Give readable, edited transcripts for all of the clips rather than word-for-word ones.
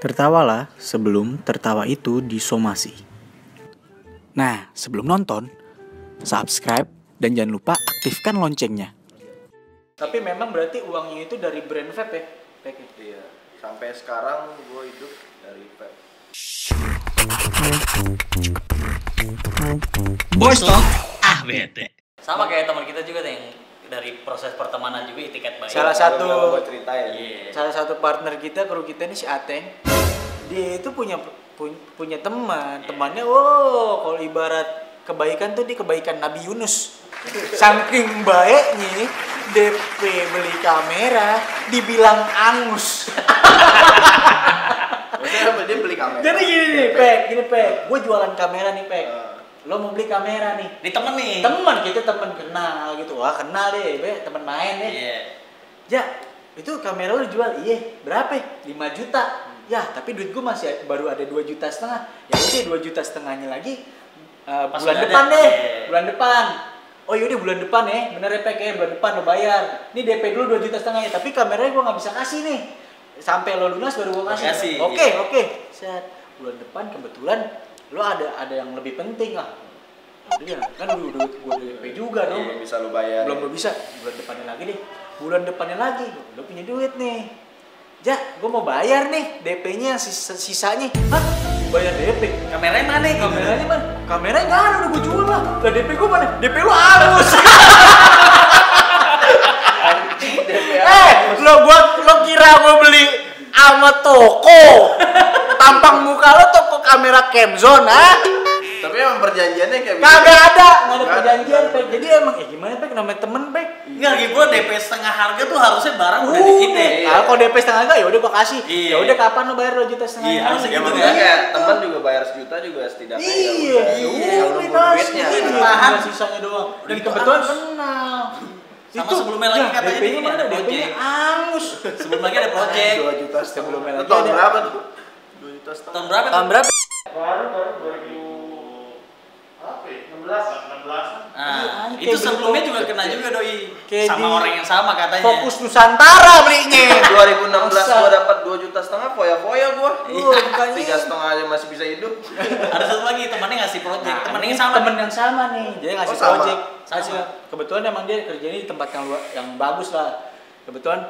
Tertawalah sebelum tertawa itu disomasi. Nah, sebelum nonton, subscribe dan jangan lupa aktifkan loncengnya. Tapi memang berarti uangnya itu dari brand vape ya? Iya, sampai sekarang gue hidup dari vape. Boys Talk, bete. Sama kayak teman kita juga yang dari proses pertemanan juga itikat baik. Salah satu gue ceritain. salah satu partner kita, kru kita ini si Ateng. Dia itu punya teman. Temannya kalau ibarat kebaikan tuh dia kebaikan Nabi Yunus. Saking baiknya DP beli kamera dibilang angus. Maksudnya apa, dia beli kamera? Jadi gini Pek, gue jualan kamera nih Pek. Lo mau beli kamera nih? Ini temen nih. Temen kita temen kenal gitu. Wah kenal deh, temen main deh. Iya. Ya, itu kamera lo jual, berapa? 5 juta. Ya, tapi duit gue masih baru ada 2,5 juta. Ya udah 2,5 juta lagi bulan depan deh. Yeah. Bulan depan. Oh yaudah bulan depan ya, bener ya Pek ya, bulan depan lo bayar. Ini DP dulu 2,5 juta ya, tapi kameranya gue nggak bisa kasih nih. Sampai lo lunas baru gue kasih. Oke. Set. Bulan depan kebetulan lo ada yang lebih penting lah. Iya, kan udah gue DP juga dong. Belum bisa lo bayar. Belum bisa. Bulan depannya lagi. Lo punya duit nih. Ja, gue mau bayar nih DP-nya sisanya. Hah? Bayar DP? Kameranya mana? Kameranya mana? Kameranya nggak ada, udah gue jual lah. Lah DP gue mana? DP lo halus. Lo kira gue beli sama toko? Tampang muka lo toko kamera Camzone, ah? Tapi emang perjanjiannya kayak gitu. Kagak ada perjanjian, Pek. Jadi emang gimana, Pek? Namanya temen, Pek. Enggak lagi gue DP setengah harga tuh harusnya barang udah di kita. Kalau DP setengah harga ya udah gue kasih. Iya. Ya udah kapan lo bayar 2,5 juta? Iya, harusnya Ya gitu maksudnya kan. kayak teman juga bayar 1 juta juga setidaknya. Iya. Kalau nunggu duitnya. Tahan. Sisanya doang. Dan Udah gitu kebetulan angus. kenal. Sama sebelumnya lagi katanya DP-nya ini mana? ada DP-nya project. angus. Sebelum lagi ada project. 2 juta Sebelumnya Itu lagi tahun ada. berapa tuh? 2 juta setengah. Tahun berapa? Tahun berapa? Baru 2000 apa ya? 16. Nah, Iya, itu kayak sebelumnya gitu. juga kena juga doi. Kayak Sama di- orang yang sama katanya. Fokus Nusantara belinya. 2016 Masa? gua dapat 2 juta setengah, foya-foya gua. Makanya. 3,5 aja masih bisa hidup. Ada satu lagi temannya ngasih project. Nah, Temannya ini yang sama. temen yang sama nih. Dia ngasih Oh, sama. project. Sama. Kebetulan emang dia kerjanya di tempat yang bagus lah. Kebetulan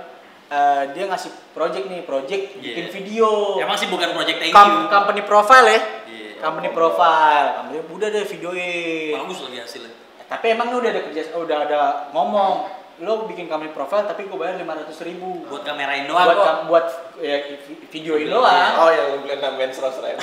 dia ngasih project bikin Iya. video. Emang sih bukan project thank you. Company profile ya. Iya. Company profile. Udah deh videoin. Bagus lagi hasilnya. Tapi emang lu udah ada ngomong. Lo bikin company profile tapi gue bayar 500.000. Buat kamerain doang kok. buat ya, videoin doang. Oh, yang lu beli nambahin 100.000.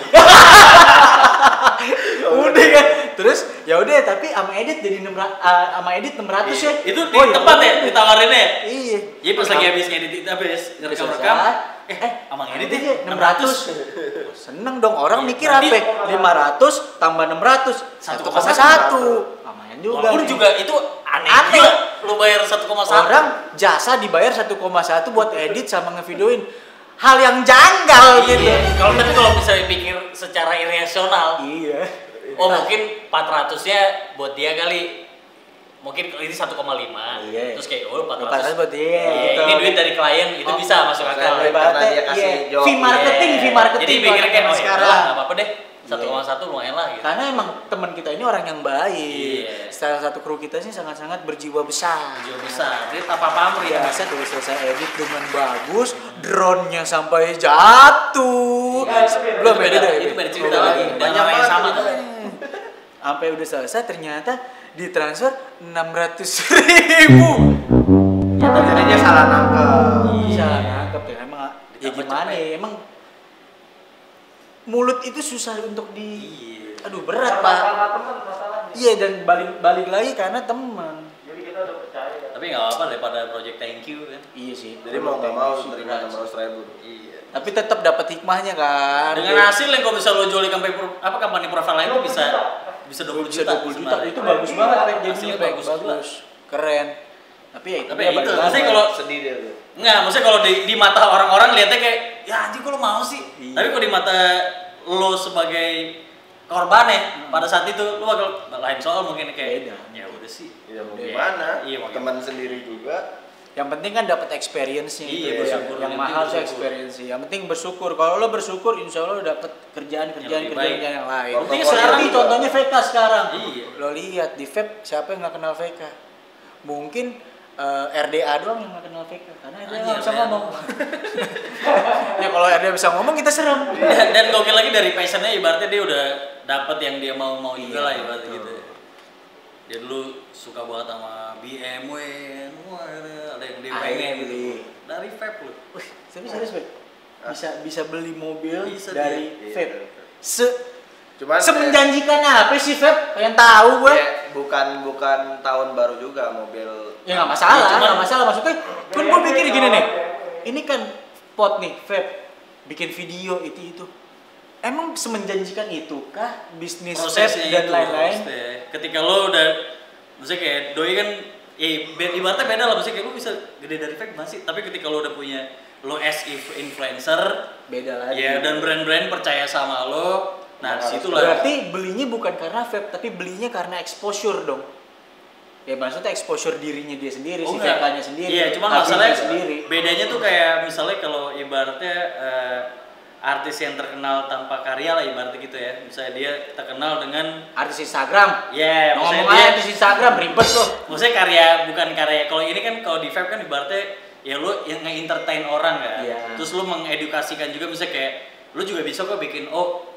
Udah kan. Terus ya udah tapi sama edit jadi 600 ya. Itu di Oh, iya, tempat ya udah. ditawarinnya. Iya. Jadi pas lagi habis ngedit itu habis rekam-rekam. Amang edit ya 600. Seneng dong orang Iya, mikir berarti- apa? 500 tambah 600 1,1. Lumayan juga. Walaupun nih. juga itu aneh. Aneh. Juga. Lu bayar 1,1. Orang jasa dibayar 1,1 buat edit sama ngevideoin. Hal yang janggal gitu. Iya. Kalau misalnya pikir secara irasional, Iya. oh mungkin 400-nya buat dia kali. Mungkin ini 1,5. Iya. Terus kayak 400 400 buat dia. Iya, gitu. ini duit dari klien, itu Oh, bisa masuk akal. Karena dia kasih job. fee marketing. Jadi pikirnya kayak kalau oh ya sekarang. udah, nggak apa-apa deh. 1,1 lumayan lah gitu. Karena emang teman kita ini orang yang baik. Iya. Salah satu kru kita sih sangat-sangat berjiwa besar. Jauh besar. Dia tanpa pamrih ya. Biasa tuh selesai edit dengan bagus, drone-nya sampai jatuh. Belum Itu beda, beda, itu beda cerita beda lagi. lagi. Dan Banyak orang yang banget sama itu. tuh. Sampai udah selesai ternyata ditransfer 600.000. Jadinya salah nangkep. Bisa nangkep ya emang ya Ditambah gimana cepet. ya emang mulut itu susah untuk Iya. aduh berat pak. Karena teman masalahnya. Iya dan balik lagi karena teman. Jadi kita udah percaya. Tapi nggak apa-apa daripada project thank you kan. Iya sih. Jadi mau nggak mau Sih, terima berat. 600.000. Iya. Tapi tetap dapat hikmahnya kan. Dengan hasil yang kalau bisa lo jual di company profile lain itu bisa 20 bisa juta. 20 juta sebenarnya. itu bagus banget Pak. Jadinya Hasilnya bagus, bagus. keren. Tapi ya Tapi dia itu, balik maksudnya lagi. kalau Sedih dia tuh. enggak, maksudnya kalau di mata orang-orang lihatnya kayak ya anjing kok lo mau sih. Iya. Tapi kalau di mata lo sebagai korban ya pada saat itu lo bakal lain soal mungkin kayak Beda. ya udah sih. Ya mau Iya. gimana? Iya, mau Teman sendiri juga. Yang penting kan dapat experience-nya. Iya, itu bersyukur. yang Yang mahal penting tuh bersyukur. experience. Yang penting bersyukur. Kalau lo bersyukur, insya Allah lo dapat kerjaan lebih baik. yang lain. Buktinya Sekarang sekarang nih contohnya VK sekarang. Iya. Lo lihat di vape siapa yang nggak kenal VK? Mungkin RDA doang yang nggak kenal VK karena RDA nggak bisa RDA. ngomong. Ya kalau RDA bisa ngomong kita serem. Dan gokil lagi dari passionnya ibaratnya dia udah dapet yang dia mau juga lah ibaratnya gitu. Dia dulu suka banget sama BMW, wah ada yang dia pengen gitu. Dari vape lu. Wih, tapi serius Bek? Bisa beli mobil Bisa dari dia. vape. Iya. Cuman Semenjanjikan apa sih vape? Pengen tahu gue. ya, bukan tahun baru juga mobil. Ya nggak masalah, Ya, cuman- nggak masalah maksudnya. Kan gue pikir gini nih, ini kan pot nih vape, bikin video itu. Emang semenjanjikan itu kah bisnis vape Prosesnya dan itu lain-lain? maksudnya. Ketika lo udah maksudnya kayak doi kan ya ibaratnya beda lah, maksudnya kayak lo bisa gede dari vape masih, tapi ketika lo udah punya lo as influencer Beda lagi. ya dan brand-brand percaya sama lo, nah disitulah. Berarti belinya bukan karena vape, tapi belinya karena exposure dong. Ya maksudnya exposure dirinya dia sendiri, si enggak. VK-nya sendiri. Iya, cuma tapi masalahnya dia sendiri. bedanya tuh kayak misalnya kalau ibaratnya artis yang terkenal tanpa karya lah ibaratnya gitu ya. Misalnya dia terkenal dengan Artis Instagram. ya maksudnya Ngomong dia aja artis Instagram ribet loh. maksudnya karya bukan karya. Kalau ini kan kalau di vape kan ibaratnya ya lu yang nge-entertain orang kan. Iya. Terus lu mengedukasikan juga misalnya kayak lu juga bisa kok bikin lo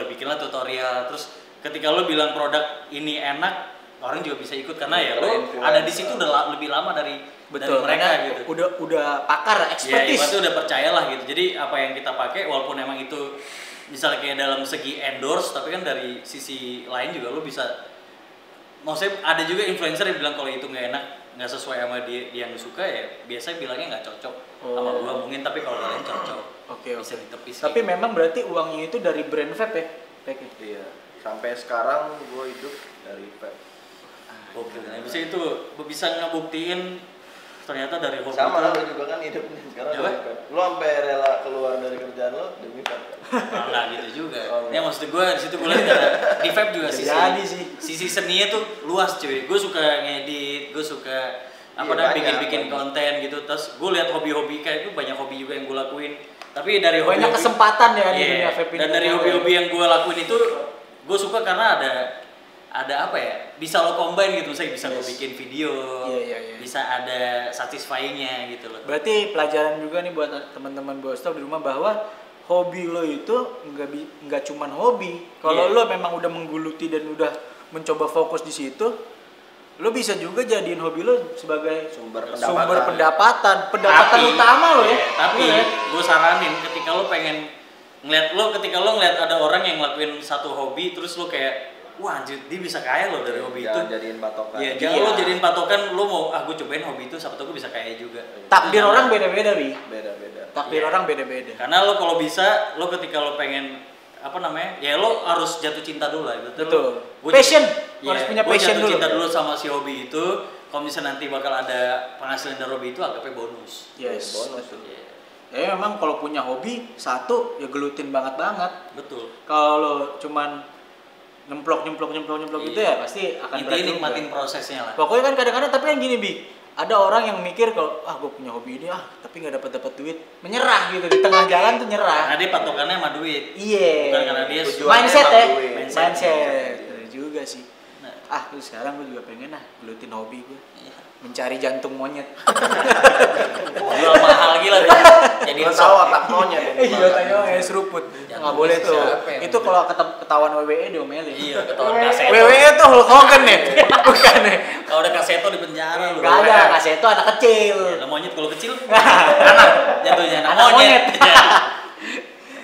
bikinlah tutorial. Terus ketika lu bilang produk ini enak, orang juga bisa ikut karena ya lu ada di situ udah lebih lama dari Betul, mereka karena gitu. udah pakar, Ya, expertise. ibaratnya udah percayalah gitu. Jadi apa yang kita pakai walaupun emang itu misalnya kayak dalam segi endorse, tapi kan dari sisi lain juga lu bisa. Maksudnya ada juga influencer yang bilang kalau itu nggak enak, nggak sesuai sama dia yang suka ya biasanya bilangnya nggak cocok sama gua mungkin, tapi kalau kalian cocok. Oke, Bisa oke. ditepis. Tapi gitu. memang berarti uangnya itu dari brand vape ya? Vape. Iya. Sampai sekarang gue hidup dari vape. Oke, nah bisa itu bisa ngebuktiin ternyata dari hobi Sama itu- lo juga kan hidupnya sekarang Ya, dari Pak? vape. Lo sampai rela keluar dari kerjaan lo demi vape. Enggak gitu juga. Oh, Ya maksud gue di situ gue lihat di vape juga Bisa jadi sih. sisi seninya tuh luas cuy. Gue suka ngedit, gue suka apa Iya, namanya banyak, bikin banyak. konten gitu. Terus gue lihat hobi-hobi kayak itu banyak hobi juga yang gue lakuin. Tapi dari hobi Banyak kesempatan ya di Iya, dunia vape ini. dan dari hobi-hobi yang gue lakuin itu gue suka karena ada apa ya? Bisa lo combine gitu, misalnya bisa lo Yes. bikin video, Iya. bisa ada satisfying-nya gitu loh. Berarti pelajaran juga nih buat teman-teman Bostop di rumah bahwa hobi lo itu nggak cuman hobi. Kalau Iya. lo memang udah menggeluti dan udah mencoba fokus di situ, lo bisa juga jadiin hobi lo sebagai Sumber pendapatan Tapi, utama lo ya. iya, tapi Iya. gue saranin ketika lo pengen ketika lo ngeliat ada orang yang ngelakuin satu hobi terus lo kayak wah anjir dia bisa kaya lo dari hobi itu. Jangan jadiin patokan. Iya, jangan lo jadiin patokan lo mau gue cobain hobi itu siapa tahu gue bisa kaya juga. Takdir Itu orang jangan. beda-beda, Bi. Beda-beda. Takdir Iya. orang beda-beda. Karena lo kalau bisa lo ketika lo pengen apa namanya ya lo harus jatuh cinta dulu lah gitu. Betul. Gua Passion. Iya, Harus punya gua passion jatuh dulu. cinta dulu sama si hobi itu. Kalau misalnya nanti bakal ada penghasilan dari hobi itu anggapnya bonus. Yes. Bonus tuh. Iya, Ya memang kalau punya hobi satu ya gelutin banget. betul. Kalau lo cuman nyemplok gitu ya Iya. pasti akan Intinya berat juga. nikmatin prosesnya lah. Pokoknya kan kadang-kadang tapi kan gini Bi, ada orang yang mikir kalau gue punya hobi ini tapi nggak dapat duit, menyerah gitu di tengah jalan tuh nyerah. Karena dia patokannya sama duit. Iya. Bukan karena dia Tujuannya mindset emang ya, duit. mindset. Bener juga sih. Nah, Terus sekarang gue juga pengen gelutin hobi gue, iya. mencari jantung monyet. Jual mahal lagi lah dia. Jadi Lo tahu otak monyet. Iya tanya seruput. Nggak boleh tuh. siapa yang- Itu kalau ketahuan WWE diomelin. Iya, ketahuan kaseto. WWE tuh Hulk Hogan ya, bukan ya? Kalau ada kaseto di penjara lu. Gak ada, kaseto anak kecil. Ya, lah monyet kalau kecil anak jatuhnya anak monyet. Iya.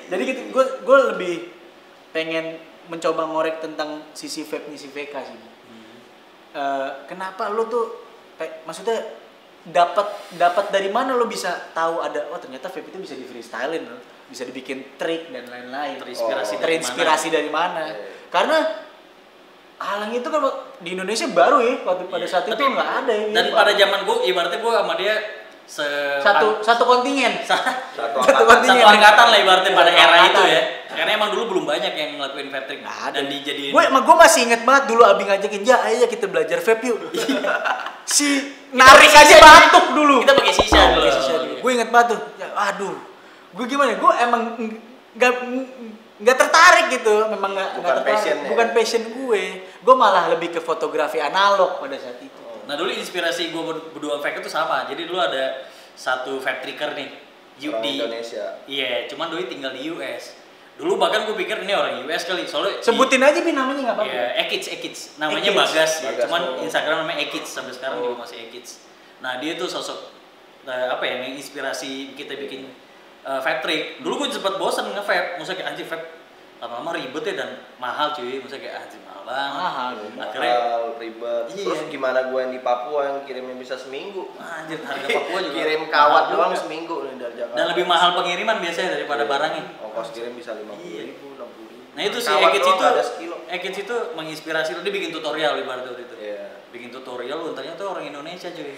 Jadi gitu, gue lebih pengen mencoba ngorek tentang sisi vape-nya si VK sih. Kenapa lu tuh maksudnya dapat dari mana lo bisa tahu ada ternyata vape itu bisa di freestylein loh, bisa dibikin trik dan lain-lain. Terinspirasi dari mana? Karena Alang itu kan di Indonesia baru ya pada saat itu Tapi- nggak ada ya. Dan pada zaman gue ibaratnya gue sama dia satu kontingen. Satu Satu angkatan. kontingen. satu angkatan lah ibaratnya pada Satu era angkatan. itu ya. Karena Karena emang dulu belum banyak yang ngelakuin vape trick dan dijadiin. Gue masih inget banget dulu Abi ngajakin, ayo kita belajar vape yuk. Si narik aja batuk dulu. Kita pakai sisa dulu. Gue inget banget tuh. Ya, aduh. Gue gimana? Gue emang nggak tertarik gitu. Memang nggak tertarik. Bukan passion gue. Gue malah lebih ke fotografi analog pada saat itu. Nah dulu inspirasi gue berdua vape itu sama. Jadi dulu ada satu vape tricker nih. Di Indonesia. Iya, cuman doi tinggal di US. Dulu bahkan gue pikir ini orang US kali, soalnya sebutin aja Bi namanya nggak apa-apa. Iya, Ekits. Namanya Bagas ya. Cuman Instagram namanya Ekits sampai sekarang juga masih Ekits. Nah, dia tuh sosok apa ya, yang inspirasi kita bikin vape trick. Dulu gue sempat bosan nge-vape, maksudnya kayak anjir vape lama-lama ribet ya dan mahal cuy, maksudnya kayak anjir mahal banget. Akhirnya ribet. Iya. Terus gimana gue yang di Papua yang kirimnya bisa seminggu? Anjir, harga Papua juga kirim kawat doang seminggu nih dari Jakarta. Dan lebih mahal pengiriman biasanya daripada barangnya. Ongkos kirim bisa 50.000, 60.000. Nah itu si Ekits itu menginspirasi lo, dia bikin tutorial ibaratnya waktu itu. Iya. Bikin tutorial lo, ternyata tuh orang Indonesia cuy.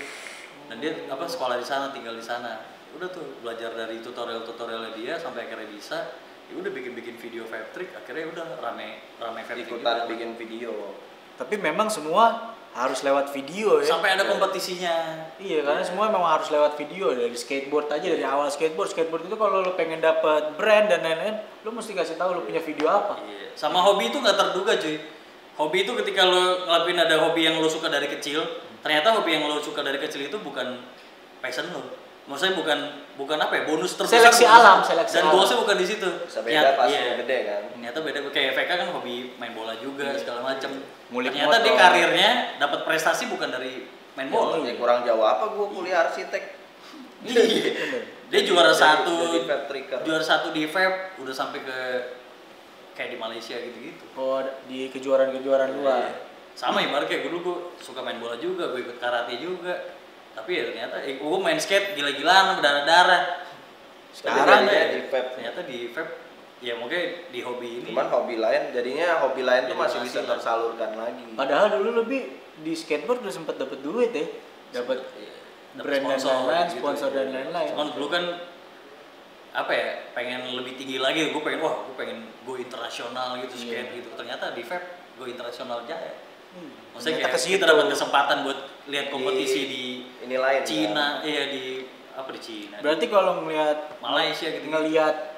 Dan dia sekolah di sana, tinggal di sana. Udah tuh belajar dari tutorialnya dia sampai akhirnya bisa. Ya udah bikin video vape trick, akhirnya udah rame vape trick ikutan bikin video. Tapi memang semua harus lewat video ya. Sampai ada kompetisinya. Iya, karena semua memang harus lewat video. Dari skateboard aja, dari awal skateboard itu kalau lo pengen dapat brand dan lain-lain, lo mesti kasih tahu lo punya video apa. Iya. Sama hobi itu nggak terduga cuy. Hobi itu ketika lo ngelakuin ada hobi yang lo suka dari kecil, ternyata hobi yang lo suka dari kecil itu bukan passion lo. Maksudnya bukan apa ya, bonus terbesar. Seleksi alam. Dan goalsnya bukan di situ. Bisa beda pas gede kan. Ternyata beda, kayak VK kan hobi main bola juga segala macam. Ternyata motor. dia karirnya dapat prestasi bukan dari main bola. Ya kurang jauh apa gue kuliah arsitek. Iya. Dia juara satu di vape, udah sampai ke kayak di Malaysia gitu-gitu. Oh, di kejuaraan luar. Sama ibarat kayak dulu gue suka main bola juga, gue ikut karate juga. Tapi ya ternyata gue main skate gila-gilaan berdarah-darah. Sekarang ya di vape. Ternyata di vape ya mungkin di hobi ini. Cuman hobi lain tuh masih bisa tersalurkan lagi. Padahal dulu lebih di skateboard udah sempat dapat duit ya. Dapat brand dan lain-lain, sponsor dan lain-lain. Cuman dulu kan apa ya, pengen lebih tinggi lagi, gue pengen go internasional gitu, skate gitu. Ternyata di vape go internasional aja. Maksudnya kayak kita dapat kesempatan buat lihat kompetisi di ini lain Cina, kan? iya di Cina. Berarti kalau ngelihat Malaysia gitu. Ngelihat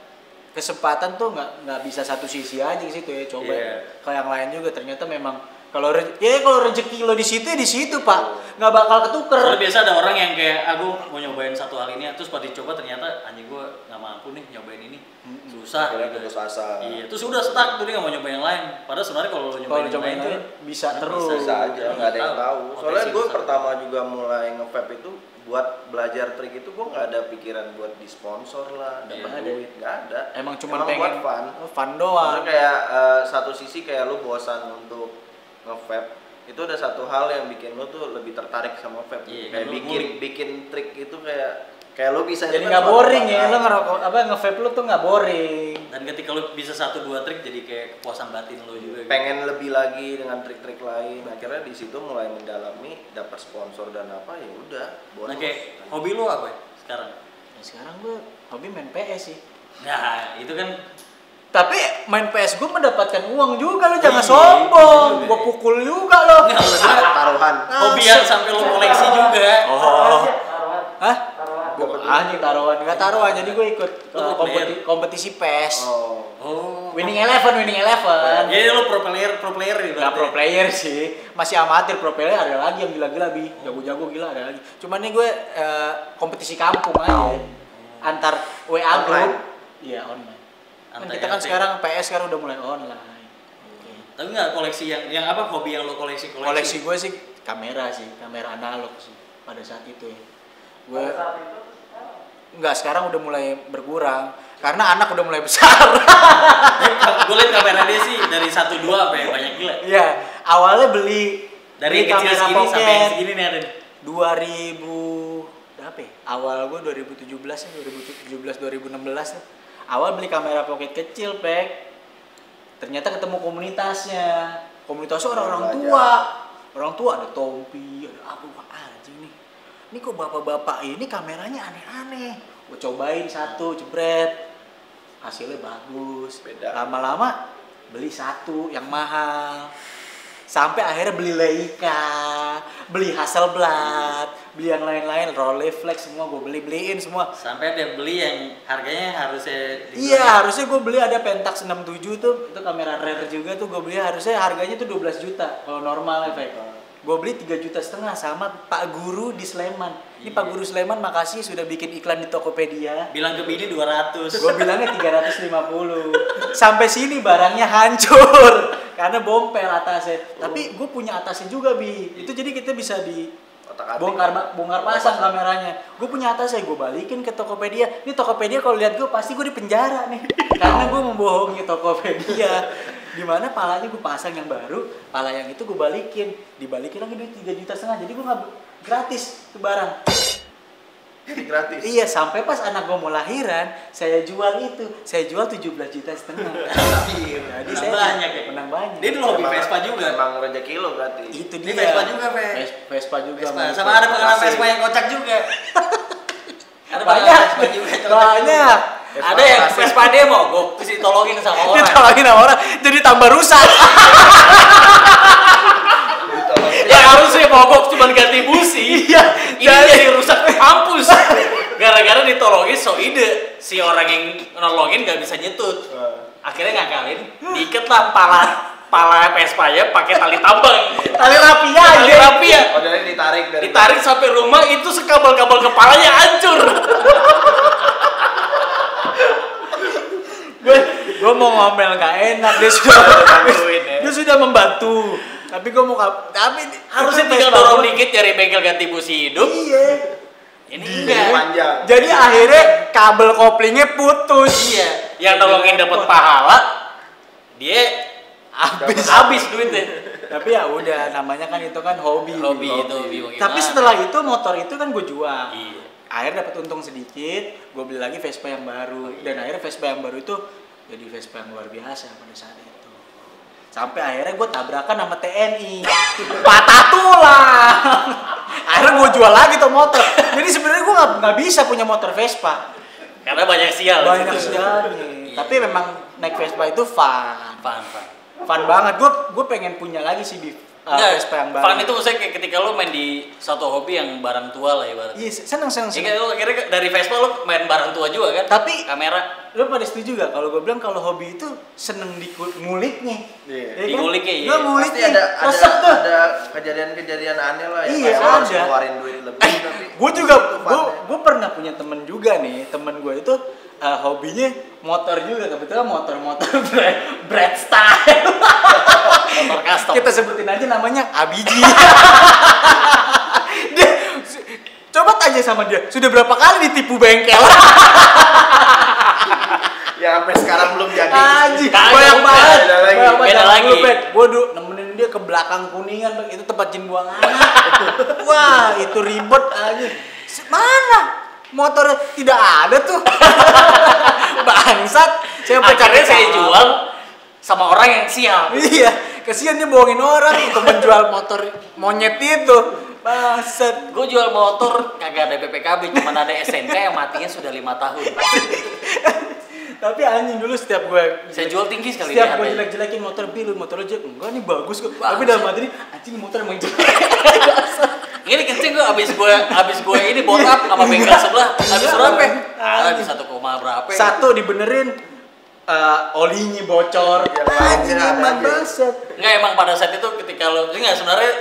kesempatan tuh nggak bisa satu sisi aja di situ ya, coba ke yang lain juga. Ternyata memang kalau rezeki lo di situ Pak, nggak bakal ketuker. Soalnya biasa ada orang yang kayak aku mau nyobain satu hal ini, terus pas dicoba ternyata anjing gue nggak mampu nih nyobain ini, susah. Putus asa. Iya, terus udah stuck tuh dia nggak mau nyobain yang lain. Padahal sebenarnya kalau lo nyobain yang lain tuh bisa terus. Bisa aja, nggak ada yang tahu. Soalnya gue pertama juga mulai nge-vape itu buat belajar trik itu gue nggak ada pikiran buat disponsor lah, dapat duit, nggak ada. Emang cuma pengen buat fun doang. Maksudnya kayak satu sisi kayak lu bosan untuk nge-vape, itu ada satu hal yang bikin lu tuh lebih tertarik sama vape. Kayak bikin trik itu kayak lu bisa jadi nggak boring ya, lu ngerokok nge-vape lu tuh nggak boring. Dan ketika lu bisa 1-2 trik jadi kayak kepuasan batin lu juga. Pengen lebih lagi dengan trik-trik lain. Akhirnya di situ mulai mendalami, dapat sponsor dan apa ya udah. Nah kayak hobi lu apa ya sekarang? Ya, sekarang gue hobi main PS sih. Nah itu kan. Tapi main PS gue mendapatkan uang juga, lo jangan sombong. Gue pukul juga lo. Taruhan. Hobi yang sampai lo koleksi juga. Hah? Anjing taruhan, nggak taruhan. Jadi gue ikut kompetisi PES. Winning Eleven. Jadi lo pro player gitu. Nggak pro player sih, masih amatir. Pro player ada lagi yang gila-gila bi, jago-jago gila ada lagi. Cuman nih gue kompetisi kampung aja, antar WA group. Iya online. Kan kita kan sekarang PS kan udah mulai online. Tapi nggak koleksi yang apa, hobi yang lo koleksi? Koleksi gue sih kamera analog sih pada saat itu ya. Gue enggak, sekarang udah mulai berkurang karena anak udah mulai besar. Gue liat kamera dia sih dari 1-2 sampai banyak gila. Iya, awalnya beli dari kecil segini sampai yang segini nih ada. 2000 berapa ya? Awal gue 2017 2016 tuh. Awal beli kamera pocket kecil, Pek. Ternyata ketemu komunitasnya. Komunitasnya orang-orang tua. Orang tua ada Tompi, ada apa anjing nih. Ini kok bapak-bapak ini kameranya aneh-aneh. Gue cobain satu, jebret. hasilnya bagus. Beda. Lama-lama beli satu yang mahal. Sampai akhirnya beli Leica, beli Hasselblad, beli yang lain-lain, Rolleiflex semua gue beliin semua. Sampai ada beli yang harganya harusnya Iya, harusnya gue beli ada Pentax 67 tuh, itu kamera rare juga tuh gue beli harusnya harganya tuh 12 juta kalau normal efek. Gue beli 3,5 juta sama Pak Guru di Sleman. Ini Pak Guru Sleman makasih sudah bikin iklan di Tokopedia. bilang ke bini 200. Gue bilangnya 350. Sampai sini barangnya hancur karena bompel atasnya. Tapi gue punya atasnya juga, Bi. Itu jadi kita bisa di bongkar pasang kameranya. Gue punya atasnya, gue balikin ke Tokopedia. Ini Tokopedia kalau lihat gue pasti gue di penjara nih. Karena gue membohongi Tokopedia. Dimana palanya gue pasang yang baru, pala yang itu gue balikin. Dibalikin lagi duit 3,5 juta. Jadi gue nggak gratis tuh barang. Jadi gratis. Iya, sampai pas anak gue mau lahiran, saya jual itu. Saya jual 17,5 juta. Jadi saya banyak ya? menang banyak. Dia dulu hobi Vespa juga. Emang rezeki lo berarti. Itu Dia dia. Vespa juga, Ve. Vespa juga. Vespa. Mas. Sama ada pengalaman Vespa yang kocak juga. Ada Banyak. pengalaman Vespa juga. Banyak. Ada yang Vespa dia mogok, terus ditolongin sama orang. Ditolongin sama orang, jadi tambah rusak. Yang harusnya mogok cuma ganti busi. Iya. Ini jadi rusak mampus. Gara-gara ditolongin so ide. Si orang yang nolongin gak bisa nyetut. Akhirnya ngakalin, diikat lah pala Vespa-nya pakai tali tambang. Tali rapia Tali aja. rapia. Oh, jadi ditarik dari Ditarik sampai rumah itu sekabel-kabel kepalanya hancur. Gue mau ngomel nggak enak, dia sudah membantu. Tapi gue mau tapi Harusnya itu tinggal Vespa dorong gua- dikit cari bengkel ganti busi hidup. Iya. Ini Ini enggak. panjang. Jadi akhirnya kabel koplingnya putus. Iya, yang nolongin dapat pahala, dia habis duitnya. Tapi ya udah, namanya kan itu kan hobi. Hobi itu, hobi bagaimana? Tapi setelah itu motor itu kan gue jual. Iya. Akhirnya dapat untung sedikit, gue beli lagi Vespa yang baru. Dan akhirnya Vespa yang baru itu jadi Vespa yang luar biasa pada saat itu. Sampai akhirnya gue tabrakan sama TNI, patah tulang. Akhirnya gue jual lagi tuh motor. Jadi sebenarnya gue nggak bisa punya motor Vespa. Karena banyak sial. Banyak gitu. sekali. Iya. Tapi memang naik Vespa itu fun. Fun banget. Gue pengen punya lagi sih Vespa yang baru. Fun itu maksudnya kayak ketika lo main di satu hobi yang barang tua lah ibaratnya. Iya, seneng. Jika lo akhirnya dari Vespa lo main barang tua juga kan? Tapi kamera lo pada setuju gak kalau gue bilang kalau hobi itu seneng nguliknya? Iya. Ya kan? Diguliknya, iya. Lo ngulik Pasti nih, resep tuh. ada kejadian-kejadian aneh lah ya. Iya, Pasti harus ada. keluarin duit lebih tapi Gue juga, itu fun-nya. gue pernah punya temen juga nih. Temen gue itu hobinya motor juga, kebetulan motor Brad style. motor custom. Kita sebutin aja namanya Abiji. Dia, coba tanya sama dia, sudah berapa kali ditipu bengkel? Yang sampai sekarang belum jadi. Anjing, Kagak, banyak udah, banget. beda lagi. Banyak banget. Beda Zaman lagi. dulu, Pet, gue nemenin dia ke belakang Kuningan, Pet. Itu tempat jin buang anak. Wah, itu ribet anjing. Mana? Motor tidak ada tuh. Bangsat. Akhirnya saya jual sama orang yang sial. Iya, kesian dia bohongin orang untuk menjual motor monyet itu. Bangsat. Gue jual motor kagak ada BPKB, cuma ada SNK yang matinya sudah 5 tahun. Tapi anjing dulu setiap gue Saya jual tinggi sekali setiap dia gue harganya. jelek-jelekin motor bilu, motor aja enggak nih bagus kok. Bagus. Tapi dalam hati ini anjing motor emang jelek. Ini kenceng gue abis gue ini bot up sama bengkel sebelah. Habis berapa? Habis 1, berapa? Satu dibenerin olinya bocor. Anjing ada emang aja. bangsat. Enggak, emang pada saat itu ketika lo enggak sebenarnya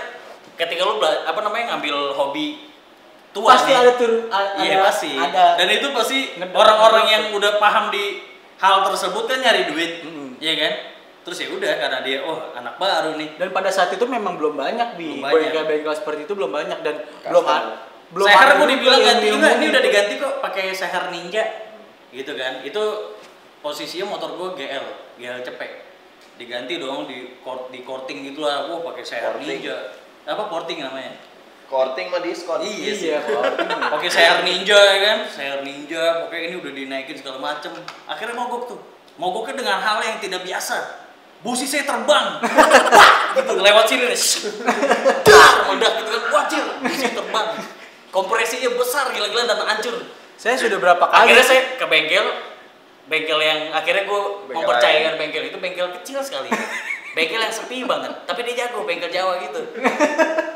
ketika lo ngambil hobi tua Pasti nih. ada tuh Iya pasti. Ada. Dan itu pasti Ngedot- orang-orang ngedot. yang udah paham di hal tersebut kan nyari duit, Mm-mm. iya kan? Terus ya udah karena dia anak baru nih. Dan pada saat itu memang belum banyak Belum banyak. bengkel-bengkel seperti itu belum banyak dan Custom. belum ada. Seher gue juga dibilang ganti ilmu-ilmu juga, ini gitu. udah diganti kok pakai seher ninja, gitu kan? Itu posisinya motor gue GL cepek, diganti dong di korting gitulah, wah pakai seher Korting. ninja, apa porting namanya? Korting mah diskon. Iya sih. Iya, korting. Pakai seher ninja ya kan, seher ninja, pokoknya ini udah dinaikin segala macem. Akhirnya mogok tuh, mogoknya dengan hal yang tidak biasa. Busi saya terbang, wah gitu lewat sini nih, dar meledak gitu kan, wajir, busi terbang, kompresinya besar gila-gila dan hancur. Saya sudah berapa kali Akhirnya saya ke bengkel, bengkel yang akhirnya gue mempercayakan bengkel itu bengkel kecil sekali. Bengkel yang sepi banget, tapi dia jago bengkel Jawa gitu.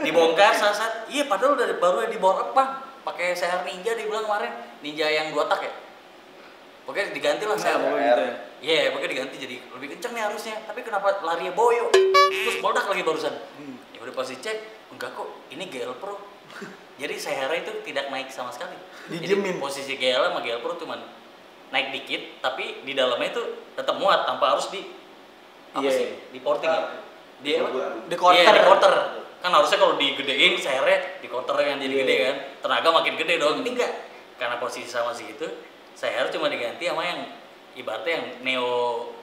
Dibongkar saat iya padahal udah baru dibawa apa? Pakai seher Ninja dia bilang kemarin, Ninja yang 2 tak ya. Pokoknya diganti lah seher gitu. Iya, pokoknya diganti jadi lebih kencang nih harusnya. Tapi kenapa larinya boyo? Terus bodak lagi barusan. Ya udah pasti cek, enggak kok, ini GL Pro. Jadi sehernya itu tidak naik sama sekali. Jadi posisi GL sama GL Pro cuman naik dikit, tapi di dalamnya itu tetap muat tanpa harus di di porting ya. Di quarter. Kan harusnya kalau digedein sehernya di quarter kan jadi gede kan. Tenaga makin gede dong. Ini enggak. Karena posisi sama segitu, seher cuma diganti sama yang ibaratnya yang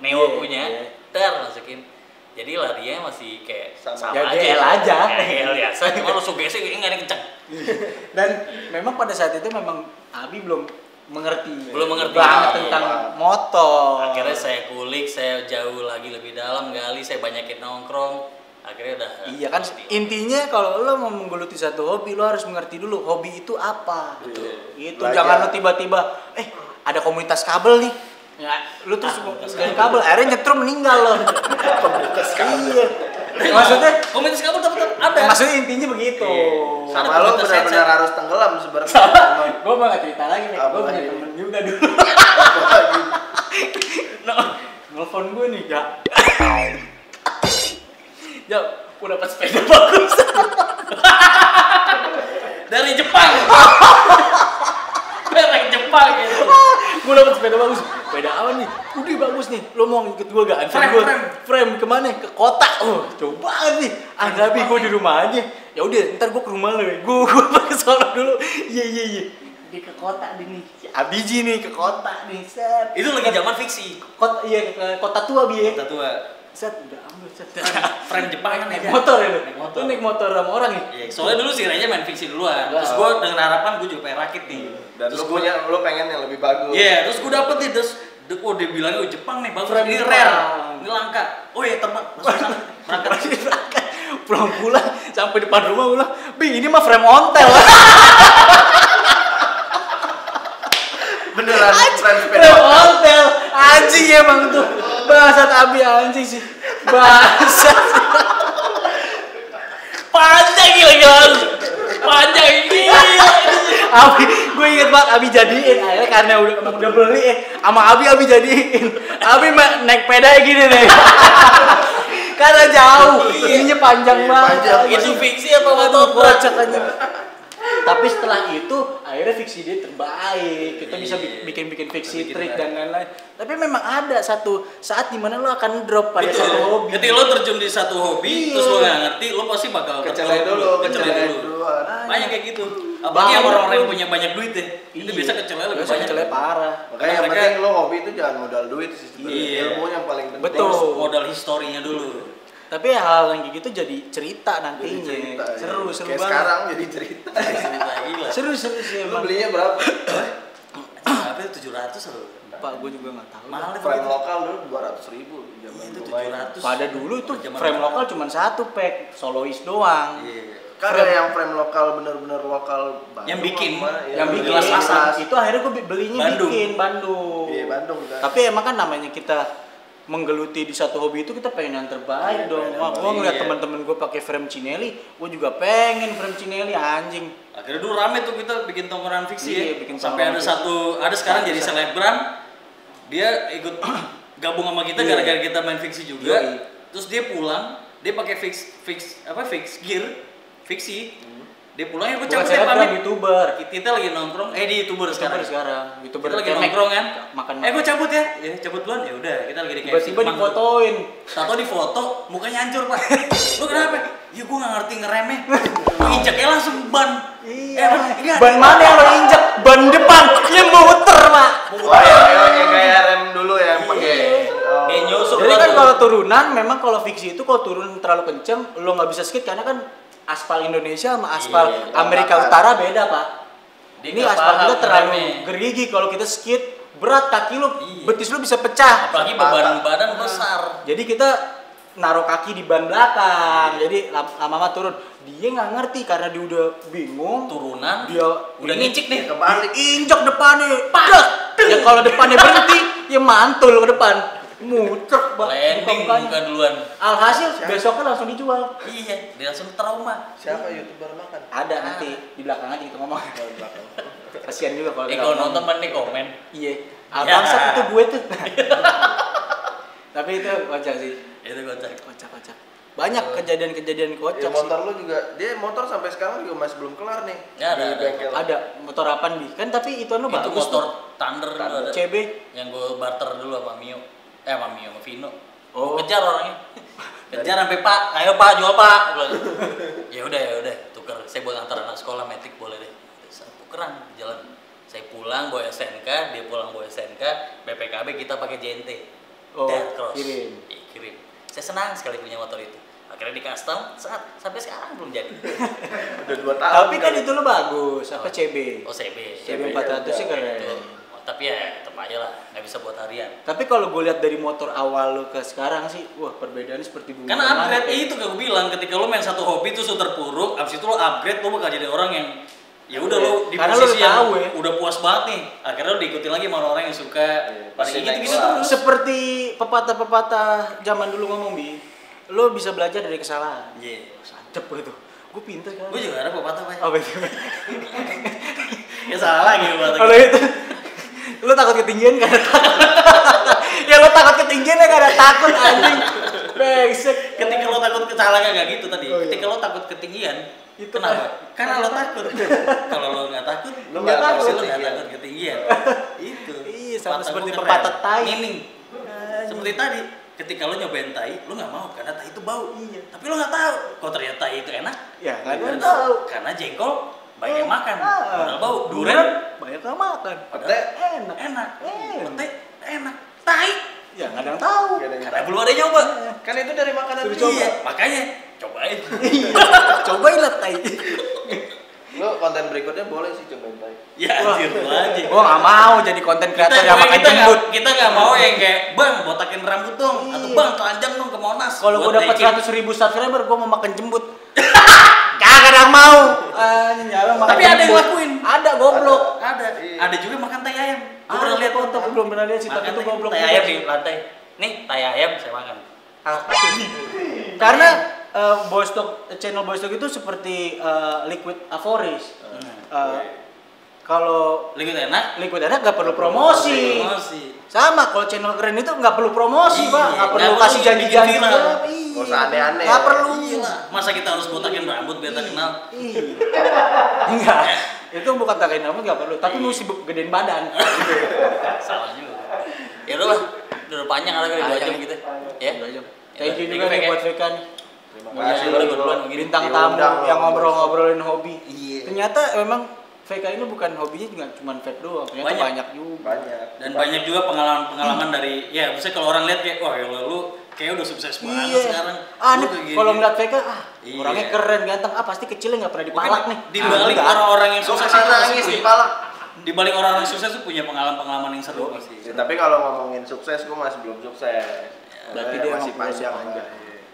Neo punya. Masukin. Jadi larinya masih kayak sama ya, aja. GL aja. GL biasa, cuma lu sugesnya enggak ada kenceng. Dan memang pada saat itu memang Abi belum mengerti banget tentang motor. Akhirnya saya kulik, saya jauh lagi lebih dalam gali, saya banyakin nongkrong. Akhirnya udah. Iya kan intinya kalau lo mau menggeluti satu hobi lo harus mengerti dulu hobi itu apa. Itu jangan lo tiba-tiba ada komunitas kabel nih. Ya, lu terus dari kabel akhirnya nyetrum meninggal lo. Komunitas kabel. Iya. Maksudnya komunitas kabel tetap ada. Maksudnya intinya begitu. Sama lo benar-benar harus tenggelam sebenarnya. Gue mau nggak cerita lagi nih. Gue punya temen juga dulu. Nelfon gue nih gak. Ya, gue dapat sepeda bagus. Dari Jepang. Merek Jepang gitu. Gue dapat sepeda bagus. Sepeda apa nih? Udah bagus nih. Lo mau ikut gue gak? Frame kemana? Ke kota. Oh, coba banget nih. Enggak bi, gue di rumah aja. Ya udah, ntar gue ke rumah lo. Gue ke sono dulu. Iya. Dia ke kota nih. Abiji nih ke kota nih. Set. Itu lagi zaman fiksi. Ke kota tua bi. Kota tua. Set, udah ambil set. Frame Jepang kan naik motor ya lo. Lu naik motor sama orang nih. Iya, soalnya dulu sih Reja main fiksi duluan. Terus gue dengan harapan gue juga pengen rakit nih. Dan terus lu pengen yang lebih bagus. Iya, terus gue dapet nih terus dia bilangnya Jepang nih bagus, ini rare, ini langka. Oh iya terbang, langsung sana berangkat. Pulang sampai depan rumah gue bilang, Bi ini mah frame ontel. Beneran frame ontel, anjing emang tuh. Bangsat Abi anjing sih. Bangsat. Panjang gila. Panjang gila. Abi, gue inget banget Abi jadiin. Akhirnya karena udah beli sama Abi jadiin. Abi naik peda gini nih. Karena jauh, ininya panjang banget. Itu fiksi apa motor? Kocak aja. Tapi setelah itu akhirnya fiksi dia terbaik. Kita bisa bikin fiksi trik dan lain-lain. Tapi memang ada satu saat dimana lo akan drop pada satu hobi. Ketika lo terjun di satu hobi, terus lo nggak ngerti, lo pasti bakal kecele dulu. Banyak kayak gitu. Apalagi yang orang-orang yang punya banyak duit ya, itu bisa kecele lebih banyak. Kecele parah. Makanya yang penting lo hobi itu jangan modal duit sih. Ilmu yang paling penting. Betul. Modal historinya dulu. Tapi hal yang kayak gitu jadi cerita nantinya. Seru kayak banget. Sekarang jadi cerita. Gila. Seru sih. Lo belinya berapa? Berapa itu 700 loh. Pak, gue juga nggak tahu. Mahal frame lokal dulu 200.000 zaman itu lumayan. 700. Pada dulu tuh frame lokal cuma satu pack, solois doang. Iya. Kan ada yang frame lokal bener-bener lokal Bandung. Yang bikin. Yang bikin Gelas pasang. itu akhirnya gue belinya Bandung. bikin Bandung. Iya, Bandung kan. Tapi emang kan namanya kita menggeluti di satu hobi itu kita pengen yang terbaik dong. Wah, gue ngeliat teman-teman gue pakai frame Cinelli, gue juga pengen frame Cinelli anjing. Akhirnya dulu rame tuh kita bikin tongkrongan fiksi Iya, ya. bikin Sampai ada tongkrongan sekarang jadi selebgram. Dia ikut gabung sama kita gara-gara kita main fiksi juga. Terus dia pulang, dia pakai fix gear fiksi. Dia pulang ya gue cabut ya pamit. YouTuber. Kita lagi nongkrong, di YouTuber sekarang. YouTuber Kita lagi kemek. nongkrong kan. Makan. Gue cabut ya. Ya cabut duluan ya udah, kita lagi di KFC. Tiba-tiba difotoin. Tato di foto, mukanya hancur, Pak. Lu kenapa? Ya gue gak ngerti ngeremeh. Gue injeknya langsung ban. Iya. Ban mana yang lo injek? Ban depan. Yang muter, Pak. Yang kayak rem dulu ya yang pakai. Dia nyusup. Jadi kan kalau turunan, memang kalau fiksi itu kalau turun terlalu kenceng, lo nggak bisa skid karena kan aspal Indonesia sama aspal Amerika Utara beda, Pak. Ini aspal kita terlalu gerigi, kalau kita skid berat kaki lo, betis lo bisa pecah. Apalagi beban badan besar. Jadi kita naruh kaki di ban belakang. Jadi lama-lama turun. Dia nggak ngerti karena dia udah bingung. Turunan. Dia udah ngicik nih. Kebalik. Injak depannya. Padas. Ya kalau depannya berhenti, ya mantul ke depan. Muter Landing bukan duluan. Alhasil besoknya langsung dijual. Iya, dia langsung trauma. Siapa YouTuber makan? Ada nanti di belakang aja kita ngomong. Kasian juga kalau Kalau nonton kan nih komen. Iya. Bangsat itu gue tuh. Tapi itu kocak sih. Itu kocak. Kocak. Banyak kejadian-kejadian kocak Ya, sih. motor lu juga, dia motor sampai sekarang juga masih belum kelar nih. Ya, ada. Di bengkel. Ada motor apaan Bi? Kan tapi itu Itu bagus motor tuh. Thunder dulu ada. CB. Yang gue barter dulu sama Mio. Sama Vino. Oh. Gua kejar orangnya. Kejar sampai Pak, ayo Pak jual Pak. Ya udah, tuker. Saya buat antar anak sekolah metik boleh deh. Saya tukeran jalan. Saya pulang bawa SNK, dia pulang bawa SNK, BPKB kita pakai JNT. Oh, Cross. kirim. Iya, kirim. Saya senang sekali punya motor itu. Akhirnya di custom sampai sekarang belum jadi. Udah 2 tahun. Tapi kan itu lo bagus, apa CB? Oh CB. CB 400 sih keren. Oh, tapi ya tetap aja lah, nggak bisa buat harian. Tapi kalau gue lihat dari motor awal lo ke sekarang sih, wah perbedaannya seperti bunga. Karena upgrade itu kayak gue bilang, ketika lo main satu hobi tuh terpuruk, abis itu lo upgrade lo bakal jadi orang yang ya udah lo di karena posisi lo yang tahu ya. udah puas banget nih. Akhirnya lo diikutin lagi sama orang yang suka pada pasti gitu-gitu naik terus. Seperti pepatah-pepatah zaman dulu ngomong Bi, lo bisa belajar dari kesalahan. Iya. Sancep itu. Gue pinter kan. Gue juga ada pepatah Pak. Oh betul. Ya salah lagi pepatah. Kalau itu lo takut ketinggian karena takut. Ya lo takut ketinggian ya karena takut anjing. Brengsek. Ketika lo takut kecelakaan kayak gitu tadi. Oh, iya. Ketika lo takut ketinggian, Itu kenapa? Karena lo takut. Kalau lo nggak takut, Lo nggak takut. pasti lo nggak takut ketinggian. Itu. Iya, sama Pepatah seperti gua keren. pepatah tai. Mining. Seperti tadi, ketika lo nyobain tai, lo nggak mau karena tai itu bau. Iya. Tapi lo nggak tahu, kok ternyata tai itu enak. Ya kan Lo lo tahu. Karena jengkol banyak yang makan, Ah. padahal bau. Durian banyak yang makan. Padahal Enak. enak. Enak. Pete enak. Tai Ya nggak ada yang tahu. karena belum ada yang nyoba. Kan itu dari makanan Suruh dia. coba. Iya, makanya cobain. Cobain lah tai. Lo konten berikutnya boleh sih cobain tai. Ya anjir lo aja. Gua nggak mau jadi konten kreator yang makan jembut. Kita nggak mau yang kayak bang botakin rambut dong atau Iya. bang telanjang dong ke Monas. Kalau Buat gue dapat naikin. 100.000 subscriber, gue mau makan jembut. Kagak ada yang mau. Nyala makan Tapi ada yang jembut. lakuin. Ada goblok. Ada. Ada juga makan tai ayam. Gua Ada pernah lihat foto, tapi belum pernah lihat sih. Tapi itu goblok. Tai ayam di lantai. Nih tai ayam saya makan. Karena channel Boystalk itu seperti Liquid Avoris. Kalau Liquid enak. Liquid enak nggak perlu promosi. Promosi. Sama kalau channel keren itu nggak perlu promosi, Iya, Pak. Nggak perlu nggak kasih perlu janji-janji. bikin viral. Iya. Nggak usah aneh-aneh. Nggak perlu. Iya. Masa kita harus botakin rambut biar terkenal? Iya. Enggak. Itu bukan takin rambut nggak perlu, tapi mesti gedein badan. Salah juga. Ya udah lah. Udah panjang ada kali 2 jam gitu. Ya. 2 jam. Thank you juga nih buat Veka nih. Terima Mau nyanyi boleh duluan begini. Bintang tamu Diundang yang loh. ngobrol-ngobrolin hobi. Iya. Ternyata memang VK ini bukan hobinya juga cuma vape doang, ternyata Banyak. banyak juga. Banyak. Dan banyak juga pengalaman-pengalaman dari ya misalnya kalau orang lihat kayak wah ya lu kayak udah sukses banget Iya. sekarang. Ah, Lu nih kayak gini. kalau ngeliat VK, Iya. orangnya keren, ganteng. Ah, pasti kecilnya nggak pernah dipalak nih. Di balik Ah, orang-orang yang Lo sukses pernah itu pasti nangis di punya- palak. di balik orang-orang yang sukses tuh punya pengalaman-pengalaman yang seru pasti. Ya, tapi kalau ngomongin sukses, gue masih belum sukses. Berarti Makanya dia masih emang panjang proses aja.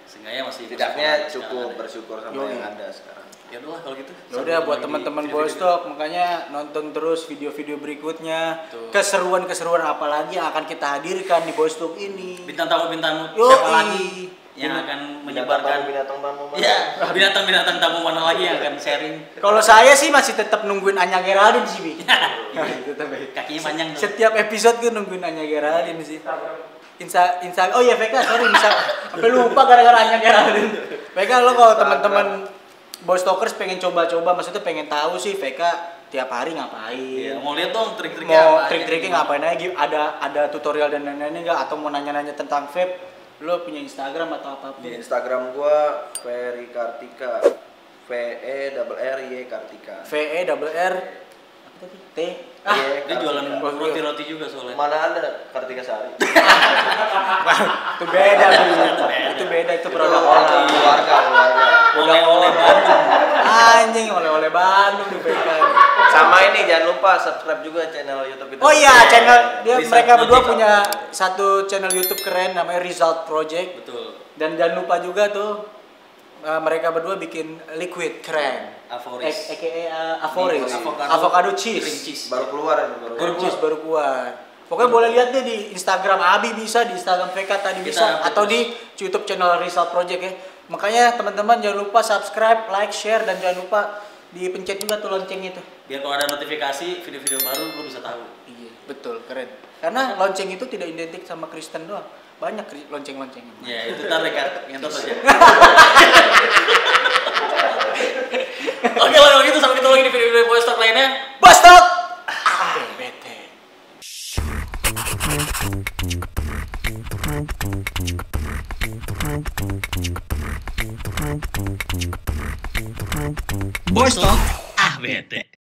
Seenggaknya masih Setidaknya bersyukur cukup sekarang bersyukur sama Yoi. yang ada sekarang. ada. Ya udah kalau gitu. Ya udah buat teman-teman Boystalk, makanya nonton terus video-video berikutnya. Betul. Keseruan-keseruan apa lagi yang akan kita hadirkan di Boystalk ini. Bintang tamu Yoi. siapa lagi yang akan menyebarkan binatang tamu mana? ya binatang-binatang tamu mana lagi yang akan sharing. Kalau saya sih masih tetap nungguin Anya Geraldine sih, Bi. Tetap, Bi. Kakinya panjang tuh. Setiap episode gue nungguin Anya Geraldine sih. Oh iya VK, sorry bisa sampai lupa gara-gara Anya Geraldine. VK lo kalau teman-teman Boystalkers pengen coba-coba, maksudnya pengen tahu sih VK tiap hari ngapain. Iya, mau lihat dong trik-triknya Mau apa aja. trik-triknya ngapain aja, ada tutorial dan lain-lain enggak, atau mau nanya-nanya tentang vape, lo punya Instagram atau apapun. Di Instagram gua Ferry Kartika. VERRY Kartika. VERR apa tadi? T. Iya, Dia jualan Kartika. roti-roti juga soalnya. Mana ada Kartika Sari? Itu beda, Bi. Itu beda, itu produk orang. Keluarga. Oleh-oleh Bandung. Anjing oleh-oleh Bandung di PK. Sama ini jangan lupa subscribe juga channel YouTube kita. Oh iya, channel dia Result mereka berdua Project. punya satu channel YouTube keren namanya Result Project. Betul. Dan jangan lupa juga tuh mereka berdua bikin liquid keren. Avoris. Avoris. Avocado Avocado cream cheese. cheese. Baru keluar ini baru. Cream cheese baru keluar. Pokoknya boleh lihat deh di Instagram Abi bisa, di Instagram VK tadi Kita bisa, update atau terus. di YouTube channel Result Project ya. Makanya teman-teman jangan lupa subscribe, like, share, dan jangan lupa dipencet juga tuh lonceng itu. Biar kalau ada notifikasi video-video baru lu bisa tahu. Iya, betul, keren. Karena lonceng itu tidak identik sama Kristen doang. Banyak lonceng-lonceng. Ya, itu ntar rekat ngentot aja. Oke, kalau gitu sampai ketemu lagi di video-video Boys Talk lainnya. Boys Talk! Bete. Boys Talk, bete.